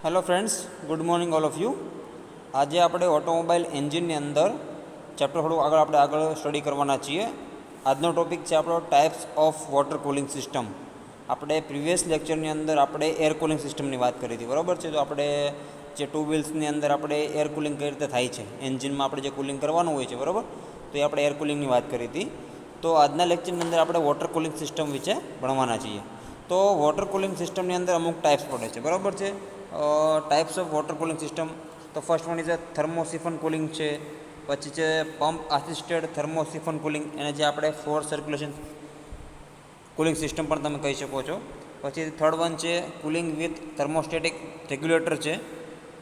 Hello friends, good morning all of you. આજે આપણે automobile એન્જિનની અંદર ચેપ્ટર થોડું આગળ સ્ટડી કરવાના છીએ. આજનો ટોપિક છે આપણો types of water cooling system. આપણે પ્રીવિયસ લેક્ચરની અંદર આપણે એર કુલિંગ સિસ્ટમની વાત કરી હતી, બરાબર છે. તો આપણે જે ટુ વ્હીલ્સની અંદર આપણે એર કુલિંગ કઈ રીતે થાય છે, એન્જિનમાં આપણે જે કુલિંગ કરવાનું હોય છે, બરાબર, તો એ આપણે એર કુલિંગની વાત કરી હતી. તો આજના લેક્ચરની અંદર આપણે વોટર કુલિંગ સિસ્ટમ વિશે ભણવાના છીએ. તો વોટર કુલિંગ સિસ્ટમની અંદર અમુક ટાઈપ્સ પડે છે, બરાબર છે. Types of water cooling system. તો first one is a thermosiphon cooling છે. પછી છે પંપ આસિસ્ટેડ થર્મોસિફન કુલિંગ, એને જે આપણે ફોર સર્ક્યુલેશન કુલિંગ સિસ્ટમ પણ તમે કહી શકો છો. પછી થર્ડ વન છે કુલિંગ વિથ થર્મોસ્ટેટિક રેગ્યુલેટર છે.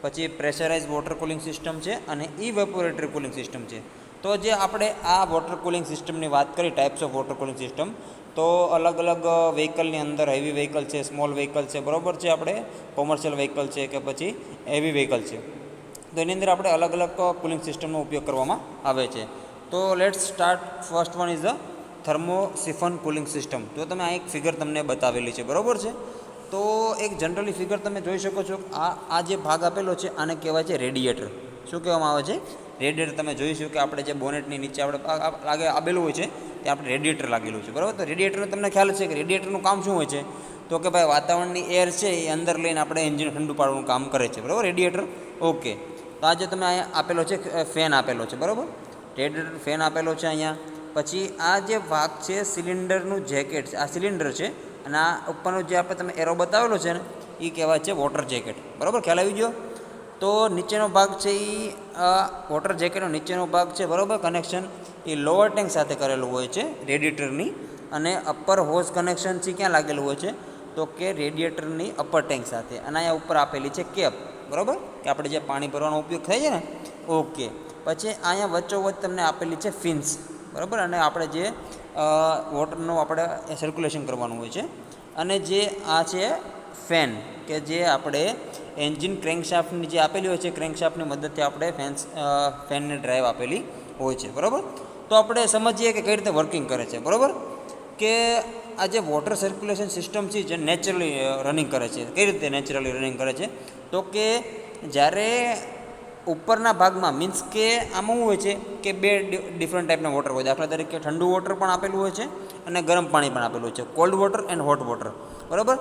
પછી પ્રેશરાઇઝ વોટર કુલિંગ સિસ્ટમ છે અને ઇવેપોરેટરી કુલિંગ સિસ્ટમ છે. તો જે આપણે આ વોટર કુલિંગ સિસ્ટમની વાત કરી, types of water cooling system, તો અલગ અલગ વ્હીકલની અંદર હેવી વ્હીકલ છે, સ્મોલ વ્હીકલ છે, બરાબર છે, આપણે કોમર્શિયલ વ્હીકલ છે કે પછી હેવી વ્હીકલ છે, તો એની અંદર આપણે અલગ અલગ કુલિંગ સિસ્ટમનો ઉપયોગ કરવામાં આવે છે. તો let's start. First one is the thermosiphon cooling system. તો તમે આ એક ફિગર તમને બતાવેલી છે, બરાબર છે. તો એક જનરલી ફિગર તમે જોઈ શકો છો. આ જે ભાગ આપેલો છે આને કહેવાય છે રેડિએટર. શું કહેવામાં આવે છે? રેડિએટર. તમે જોઈશું કે આપણે જે બોનેટની નીચે આપણે લાગે આવેલું હોય છે તે આપણે રેડિએટર લાગેલું છે, બરાબર. તો રેડિએટરનું તમને ખ્યાલ છે કે રેડિએટરનું કામ શું હોય છે? તો કે ભાઈ વાતાવરણની એર છે એ અંદર લઈને આપણે એન્જિન ઠંડુ પાડવાનું કામ કરે છે, બરાબર, રેડિએટર. ઓકે. તો આ જે તમે અહીંયા આપેલો છે ફેન આપેલો છે, બરાબર, રેડિએટર ફેન આપેલો છે અહીંયા. પછી આ જે ભાગ છે સિલિન્ડરનું જેકેટ છે, આ સિલિન્ડર છે, અને આ ઉપરનો જે આપણે તમે એરો બતાવેલો છે ને એ કહેવાય છે વોટર જેકેટ, બરાબર. ખ્યાલ આવી ગયો? તો નીચેનો ભાગ છે એ વોટર જેકેટનો નીચેનો ભાગ છે, બરાબર. કનેક્શન એ લોઅર ટેન્ક સાથે કરેલું હોય છે રેડિએટરની, અને અપર હોઝ કનેક્શન છે ક્યાં લાગેલું હોય છે? તો કે રેડિએટરની અપર ટેન્ક સાથે. અને અહીંયા ઉપર આપેલી છે કેપ, બરાબર, કે આપણે જે પાણી ભરવાનો ઉપયોગ થાય છે ને. ઓકે. પછી અહીંયા વચ્ચોવચ્ચ તમને આપેલી છે ફિન્સ, બરાબર, અને આપણે જે વોટરનું આપણે સર્ક્યુલેશન કરવાનું હોય છે. અને જે આ છે ફેન, કે જે આપણે એન્જિન ક્રેન્કશાફ્ટની જે આપેલી હોય છે, ક્રેન્કશાફ્ટની મદદથી આપણે ફેનને ડ્રાઈવ આપેલી હોય છે, બરાબર. તો આપણે સમજીએ કે કઈ રીતે વર્કિંગ કરે છે, બરાબર, કે આ જે વોટર સર્ક્યુલેશન સિસ્ટમ છે જે નેચરલી રનિંગ કરે છે. કઈ રીતે નેચરલી રનિંગ કરે છે? તો કે જ્યારે ઉપરના ભાગમાં, મીન્સ કે આમાં શું હોય છે કે બે ડિફરન્ટ ટાઈપના વોટર હોય. દાખલા તરીકે ઠંડુ વોટર પણ આપેલું હોય છે અને ગરમ પાણી પણ આપેલું હોય છે, cold water and hot water, બરાબર.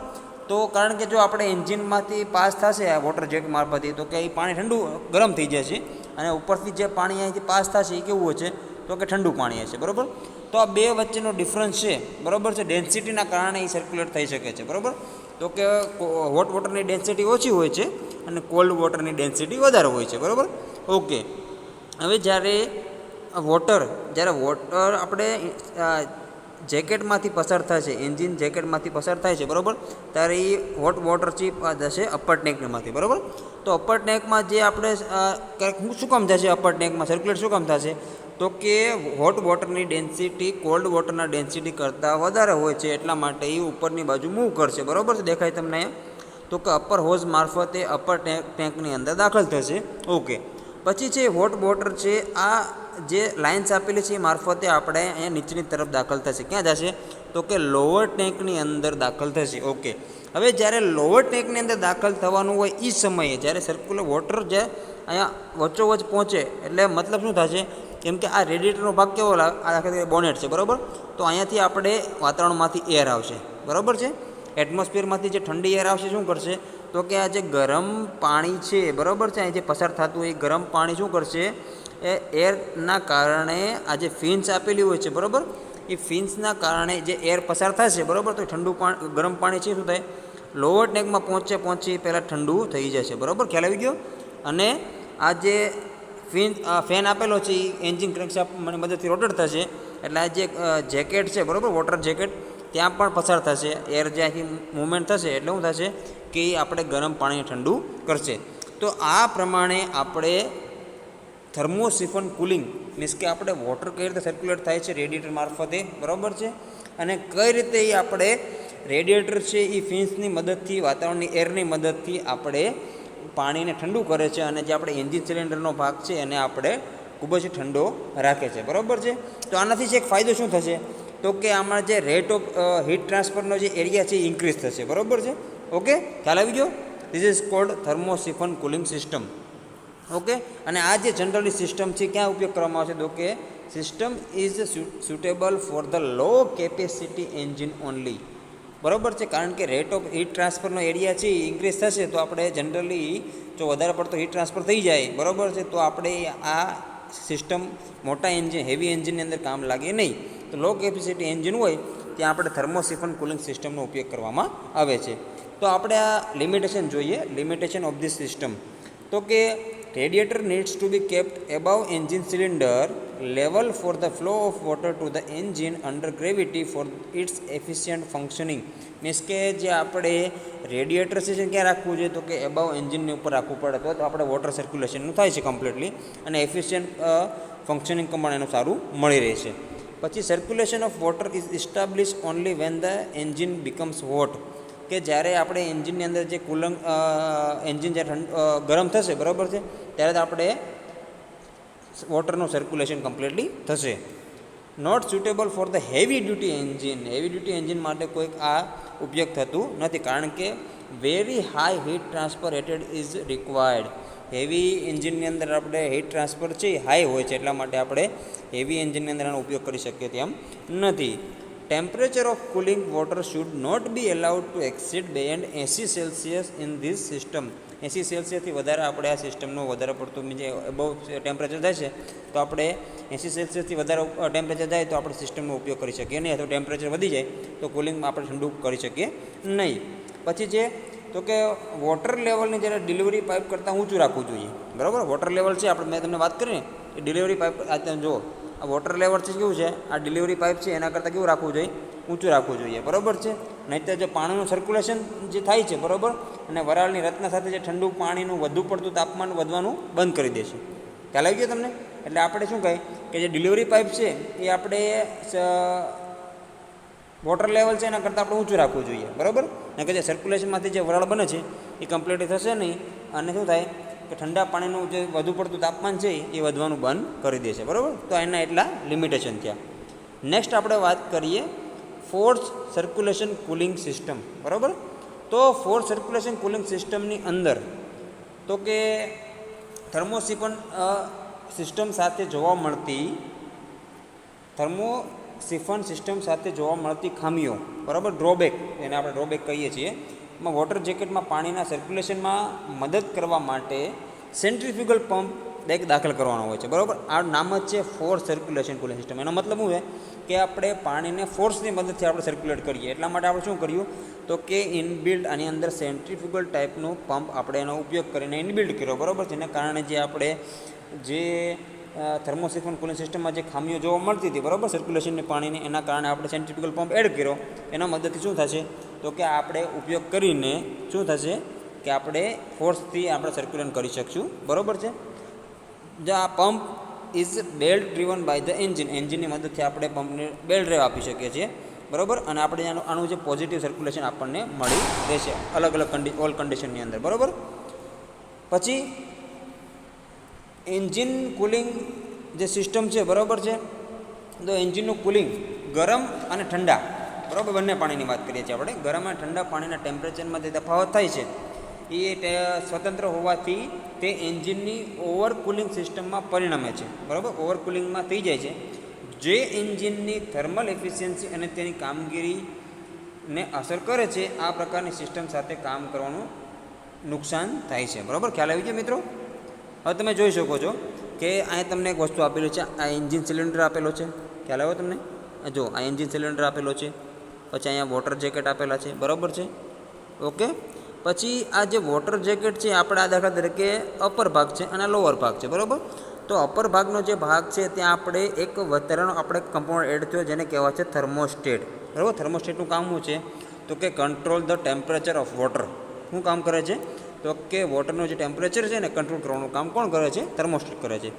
તો કારણ કે જો આપણે એન્જિનમાંથી પાસ થશે આ વોટર જેટ મારફતથી, તો કે એ પાણી ગરમ થઈ જશે, અને ઉપરથી જે પાણી અહીંથી પાસ થશે એ કેવું હોય છે? તો કે ઠંડુ પાણી હશે, બરાબર. તો આ બે વચ્ચેનો ડિફરન્સ છે, બરાબર છે, ડેન્સિટીના કારણે એ સર્ક્યુલેટ થઈ શકે છે, બરાબર. તો કે હોટ વોટરની ડેન્સિટી ઓછી હોય છે અને કોલ્ડ વોટરની ડેન્સિટી વધારે હોય છે, બરાબર. ઓકે. હવે જ્યારે વોટર આપણે જેકેટમાંથી પસાર થાય છે, એન્જિન જેકેટમાંથી પસાર થાય છે, બરાબર, ત્યારે એ હોટ વોટર ચીપ જશે અપર ટેન્કમાંથી, બરાબર. તો અપર ટેન્કમાં જે આપણે શું કામ થશે? અપર ટેન્કમાં સર્ક્યુલેટ શું કામ થશે? તો કે હોટ વોટરની ડેન્સિટી કોલ્ડ વોટરના ડેન્સિટી કરતાં વધારે હોય છે, એટલા માટે એ ઉપરની બાજુ મૂવ કરશે, બરાબર છે. દેખાય તમને અહીંયા? તો કે અપર હોઝ મારફતે અપર ટેન્કની અંદર દાખલ થશે. ઓકે. પછી છે હોટ વોટર છે, આ જે લાઇન્સ આપેલી છે એ મારફતે આપણે અહીંયા નીચેની તરફ દાખલ થશે. ક્યાં જશે? તો કે લોઅર ટેન્કની અંદર દાખલ થશે. ઓકે. હવે જ્યારે લોઅર ટેન્કની અંદર દાખલ થવાનું હોય એ સમયે જ્યારે સર્ક્યુલર વોટર જે અહીંયા વચ્ચોવચ્ચ પહોંચે, એટલે મતલબ શું થશે? કેમ કે આ રેડિએટરનો ભાગ કેવો આ દાખલા તરીકે બોનેટ છે, બરાબર. તો અહીંયાથી આપણે વાતાવરણમાંથી એર આવશે, બરાબર છે. એટમોસ્ફિયરમાંથી જે ઠંડી એર આવશે શું કરશે? તો કે આ જે ગરમ પાણી છે, બરાબર છે, અહીં જે પસાર થતું હોય એ ગરમ પાણી શું કરશે? એ એરના કારણે આ જે ફિન્સ આપેલી હોય છે, બરાબર, એ ફિન્સના કારણે જે એર પસાર થશે, બરાબર, તો ઠંડુ ગરમ પાણી છે શું થાય? લોઅર ટેન્કમાં પહોંચી પહેલાં ઠંડુ થઈ જશે, બરાબર. ખ્યાલ આવી ગયો? અને આ જે ફેન આપેલો છે એ એન્જિન ક્રેન્કશાફ્ટની મદદથી રોટેટ થશે, એટલે આ જે જેકેટ છે, બરાબર, વોટર જેકેટ, ત્યાં પણ પસાર થશે એર, જ્યાંથી મૂવમેન્ટ થશે એટલે શું થશે કે એ આપણે ગરમ પાણીને ઠંડુ કરશે. તો આ પ્રમાણે આપણે થર્મોસિફન કુલિંગ, મીન્સ કે આપણે વોટર કઈ રીતે સર્ક્યુલેટ થાય છે રેડિએટર મારફતે, બરાબર છે, અને કઈ રીતે એ આપણે રેડિએટર છે એ ફિન્સની મદદથી, વાતાવરણની એરની મદદથી આપણે પાણીને ઠંડુ કરે છે, અને જે આપણે એન્જિન સિલિન્ડરનો ભાગ છે એને આપણે ખૂબ જ ઠંડો રાખે છે, બરાબર છે. તો આનાથી જ એક ફાયદો શું થશે? તો કે આમાં જે રેટ ઓફ હીટ ટ્રાન્સફરનો જે એરિયા છે એ ઇન્ક્રીઝ થશે, બરાબર છે. ઓકે, ખ્યાલ આવી ગયો? This is called thermosiphon cooling system. Okay, અને આ જે જનરલી સિસ્ટમ છે ક્યાં ઉપયોગ કરવામાં આવે છે? તો કે system is suitable for the low capacity engine only. બરાબર છે, કારણ કે રેટ ઓફ હીટ ટ્રાન્સફરનો એરિયા છે એ ઇન્ક્રીઝ થશે તો આપણે જનરલી જો વધારે પડતો હીટ ટ્રાન્સફર થઈ જાય, બરાબર છે, તો આપણે આ સિસ્ટમ મોટા એન્જિન હેવી એન્જિનની અંદર કામ લાગે નહીં. તો લો કેપેસિટી એન્જિન હોય ત્યાં આપણે થર્મોસિફન કુલિંગ સિસ્ટમનો ઉપયોગ કરવામાં આવે છે. તો આપણે આ લિમિટેશન જોઈએ, લિમિટેશન ઓફ ધીસ સિસ્ટમ. તો કે radiator needs to be kept above engine cylinder level for the flow of water to the engine under gravity for its efficient functioning. Means કે જે આપણે રેડિએટર છે ક્યાં રાખવું જોઈએ? તો કે એબાવ એન્જિનની ઉપર રાખવું પડે તો આપણે વોટર સર્ક્યુલેશનનું થાય છે કમ્પ્લીટલી અને એફિશિયન્ટ ફંક્શનિંગ પણ એનું સારું મળી રહેશે. પછી circulation of water is ઇસ્ટાબ્લિશ only when the engine becomes hot. કે જ્યારે આપણે એન્જિનની અંદર જે કુલંગ એન્જિન જ્યારે ગરમ થશે, બરાબર છે, ત્યારે આપણે વોટરનું સર્ક્યુલેશન કમ્પ્લીટલી થશે. Not suitable for the heavy duty engine. Heavy duty engine માટે કોઈક આ ઉપયોગ થતું નથી, કારણ કે very high heat transfer rated is required. Heavy એન્જિનની અંદર આપણે હીટ ટ્રાન્સફર છે એ હાઈ હોય છે, એટલા માટે આપણે હેવી એન્જિનની અંદર આનો ઉપયોગ કરી શકીએ તેમ નથી. Temperature of cooling water should not be allowed to exceed beyond 80 Celsius in this system. 80 સેલ્સિયસથી વધારે આપણે આ સિસ્ટમનું વધારે પડતું જે એબવ ટેમ્પરેચર થાય છે તો આપણે 80 સેલ્સિયસથી વધારે ટેમ્પરેચર જાય તો આપણે સિસ્ટમનો ઉપયોગ કરી શકીએ નહીં, અથવા ટેમ્પરેચર વધી જાય તો કુલિંગમાં આપણે ઠંડુ કરી શકીએ નહીં. પછી જે તો કે વોટર લેવલની જ્યારે ડિલિવરી પાઇપ કરતાં ઊંચું રાખવું જોઈએ, બરાબર. વોટર લેવલ છે આપણે મેં તમને વાત કરીને એ ડિલિવરી પાઇપ આ જુઓ, આ વોટર લેવલ છે કેવું છે, આ ડિલિવરી પાઇપ છે એના કરતાં કેવું રાખવું જોઈએ? ઊંચું રાખવું જોઈએ, બરાબર છે. નહીંતર જે પાણીનું સર્ક્યુલેશન જે થાય છે, બરાબર, અને વરાળની રચના સાથે જે ઠંડુ પાણીનું વધુ પડતું તાપમાન વધવાનું બંધ કરી દેશે. ખ્યાલ આવી ગયો તમને? એટલે આપણે શું કહે કે જે ડિલિવરી પાઇપ છે એ આપણે વોટર લેવલ છે એના કરતાં આપણે ઊંચું રાખવું જોઈએ, બરાબર. ને કે જે સર્ક્યુલેશનમાંથી જે વરાળ બને છે એ કમ્પ્લીટ થશે નહીં, અને શું થાય કે ઠંડા પાણીનું જે વધુ પડતું તાપમાન છે એ વધવાનું બંધ કરી દેશે, બરાબર. તો એના એટલા લિમિટેશન થયા. નેક્સ્ટ આપણે વાત કરીએ ફોર્સ સર્ક્યુલેશન કુલિંગ સિસ્ટમ, બરાબર. તો ફોર્સ સર્ક્યુલેશન કુલિંગ સિસ્ટમની અંદર તો કે થર્મોસિફન સિસ્ટમ સાથે જોવા મળતી થર્મોસિફન સિસ્ટમ સાથે જોવા મળતી ખામીઓ, બરાબર, ડ્રોબેક, એને આપણે ડ્રોબેક કહીએ છીએ. એમાં વોટર જેકેટમાં પાણીના સર્ક્યુલેશનમાં મદદ કરવા માટે સેન્ટ્રીફ્યુગલ પંપ દાખલ કરવાનો હોય છે, બરાબર. આ નામ જ છે ફોર્સ સર્ક્યુલેશન કુલિંગ સિસ્ટમ. એનો મતલબ શું છે કે આપણે પાણીને ફોર્સની મદદથી આપણે સર્ક્યુલેટ કરીએ. એટલા માટે આપણે શું કર્યું તો કે ઇનબિલ્ડ આની અંદર સેન્ટ્રીફ્યુગલ ટાઈપનું પંપ આપણે એનો ઉપયોગ કરીને ઇનબિલ્ડ કર્યો, બરાબર. જેના કારણે જે આપણે જે થર્મોસિફન કુલિંગ સિસ્ટમમાં જે ખામીઓ જોવા મળતી હતી, બરાબર, સર્ક્યુલેશનની પાણીની, એના કારણે આપણે સેન્ટ્રીફ્યુગલ પંપ એડ કર્યો. એના મદદથી શું થશે તો કે આપણે ઉપયોગ કરીને શું થશે કે આપણે ફોર્સથી આપણે સર્ક્યુલેશન કરી શકશું, બરાબર છે. જે આ pump is belt driven by the engine. એન્જિનની મદદથી આપણે પંપને બેલ્ટ ડ્રાઈવ આપી શકીએ છીએ, બરાબર. અને આપણે આનું જે પોઝિટિવ સર્ક્યુલેશન આપણને મળી રહેશે અલગ અલગ ઓલ કન્ડિશનની અંદર, બરાબર. પછી એન્જિન કુલિંગ જે સિસ્ટમ છે, બરાબર છે, તો એન્જિનનું કુલિંગ ગરમ અને ઠંડા, બરાબર, બંને પાણીની વાત કરીએ છીએ આપણે. ગરમ અને ઠંડા પાણીના ટેમ્પરેચરમાં જે તફાવત થાય છે એ સ્વતંત્ર હોવાથી તે એન્જિનની ઓવરકુલિંગ સિસ્ટમમાં પરિણમે છે, બરાબર. ઓવરકુલિંગમાં થઈ જાય છે, જે એન્જિનની થર્મલ એફિશિયન્સી અને તેની કામગીરીને અસર કરે છે. આ પ્રકારની સિસ્ટમ સાથે કામ કરવાનું નુકસાન થાય છે, બરાબર. ખ્યાલ આવી ગયો મિત્રો? હવે તમે જોઈ શકો છો કે અહીંયા તમને એક વસ્તુ આપેલું છે, આ એન્જિન સિલિન્ડર આપેલો છે, ખ્યાલ આવ્યો તમને? જો આ એન્જિન સિલિન્ડર આપેલો છે, પછી અહીંયા વોટર જેકેટ આપેલા છે, બરાબર છે, ઓકે. પછી આ જે વોટર જેકેટ છે આપણે આ દાખલા તરીકે અપર ભાગ છે અને લોઅર ભાગ છે, બરાબર. તો અપર ભાગનો જે ભાગ છે ત્યાં આપણે એક વધારાનો આપણે કમ્પાઉન્ડ એડ થયો જેને કહેવાય છે થર્મોસ્ટેટ, બરાબર. થર્મોસ્ટેટનું કામ શું છે તો કે control the temperature of water. શું કામ કરે છે તો કે વોટરનું જે ટેમ્પરેચર છે ને કંટ્રોલ કરવાનું કામ કોણ કરે છે? થર્મોસ્ટેટ કરે છે.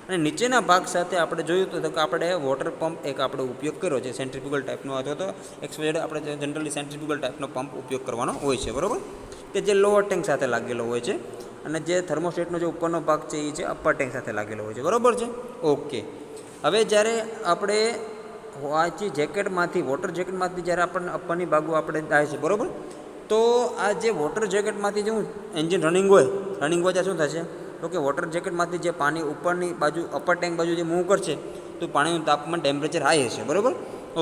અને નીચેના ભાગ સાથે આપણે જોયું તો કે આપણે વોટર પંપ એક આપણે ઉપયોગ કર્યો છે સેન્ટ્રીફ્યુગલ ટાઈપનો, અથવા તો એક્સપેડ આપણે જનરલી સેન્ટ્રીફ્યુગલ ટાઈપનો પંપ ઉપયોગ કરવાનો હોય છે, બરાબર, કે જે લોઅર ટેન્ક સાથે લાગેલો હોય છે, અને જે થર્મોસ્ટેટનો જે ઉપરનો ભાગ છે એ છે અપર ટેન્ક સાથે લાગેલો હોય છે, બરાબર છે, ઓકે. હવે જ્યારે આપણે વાંચી જેકેટમાંથી વોટર જેકેટમાંથી જ્યારે આપણને અપરની બાજુ આપણે થાય છે, બરાબર, તો આ જે વોટર જેકેટમાંથી જે એન્જિન રનિંગ હોય ત્યાં શું થશે તો કે વોટર જેકેટમાંથી જે પાણી ઉપરની બાજુ અપર ટેન્ક બાજુ જે મૂવ કરશે તો પાણીનું તાપમાન ટેમ્પરેચર હાઈ હશે, બરાબર.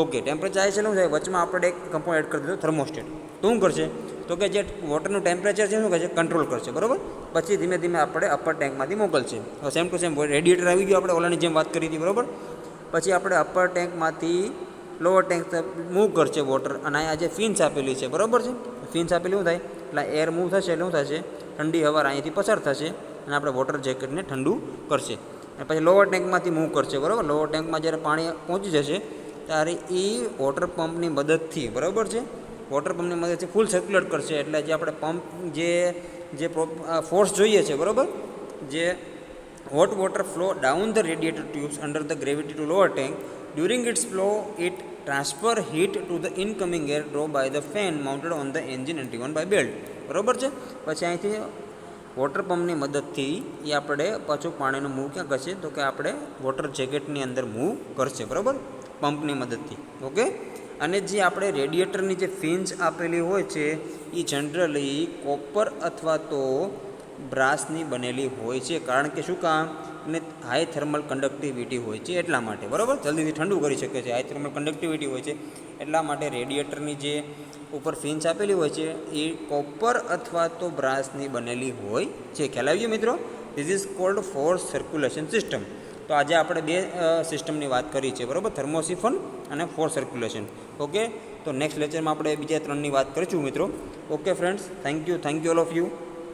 ઓકે, ટેમ્પરેચર હાઈ છે શું થાય, વચમાં આપણે એક કમ્પાઉન્ડ એડ કરી દીધો થર્મોસ્ટેટ. તો શું કરશે તો કે જે વોટરનું ટેમ્પરેચર છે શું કરશે, કંટ્રોલ કરશે, બરાબર. પછી ધીમે ધીમે આપણે અપર ટેન્કમાંથી મોકલશે. સેમ ટુ સેમ રેડિએટર આવી ગયું, આપણે ઓલાની જેમ વાત કરી હતી, બરાબર. પછી આપણે અપર ટેન્કમાંથી લોઅર ટેન્ક મૂવ કરશે વોટર, અને અહીંયા જે ફિન્સ આપેલી છે, બરાબર છે. ફિન્સ આપેલી શું થાય એટલે એર મૂવ થશે એટલે શું થશે, ઠંડી હવા અહીંયાથી પસાર થશે અને આપણે વોટર જેકેટને ઠંડુ કરશે. અને પછી લોઅર ટેન્કમાંથી મૂવ કરશે, બરાબર. લોઅર ટેન્કમાં જ્યારે પાણી પહોંચી જશે ત્યારે એ વોટર પંપની મદદથી, બરાબર છે, વોટર પંપની મદદથી ફૂલ સર્ક્યુલેટ કરશે. એટલે જે આપણે પંપ જે ફોર્સ જોઈએ છે, બરાબર, જે hot water flow down the radiator tubes under the gravity to lower tank. During its flow, it transfer heat to the incoming air drawn by the fan mounted on the engine and driven by belt. બરાબર છે. પછી અહીંથી water પંપની મદદથી એ આપણે પાછું પાણીનું move ક્યાં કરશે તો કે આપણે વોટર જેકેટની અંદર મૂવ કરશે, બરાબર, પંપની મદદથી. ઓકે. અને જે આપણે રેડિએટરની જે ફિન્સ આપેલી હોય છે એ જનરલી કોપર અથવા તો બ્રાસની બનેલી હોય છે, કારણ કે શું કામ, ને હાઈ થર્મલ કન્ડક્ટિવિટી હોય છે એટલા માટે, બરાબર, જલ્દીથી ઠંડુ કરી શકે છે. હાઈ થર્મલ કન્ડક્ટિવિટી હોય છે એટલા માટે રેડિએટરની જે ઉપર ફિન્સ આપેલી હોય છે એ કોપર અથવા તો બ્રાસની બનેલી હોય છે. ખ્યાલ આવી ગયો મિત્રો? This is cold force circulation system. તો આજે આપણે બે સિસ્ટમની વાત કરી છે, બરાબર, થર્મોસિફન અને ફોર્સ સર્ક્યુલેશન. ઓકે. તો નેક્સ્ટ લેક્ચરમાં આપણે બીજા ત્રણની વાત કરીશું મિત્રો. Okay friends, thank you all of you.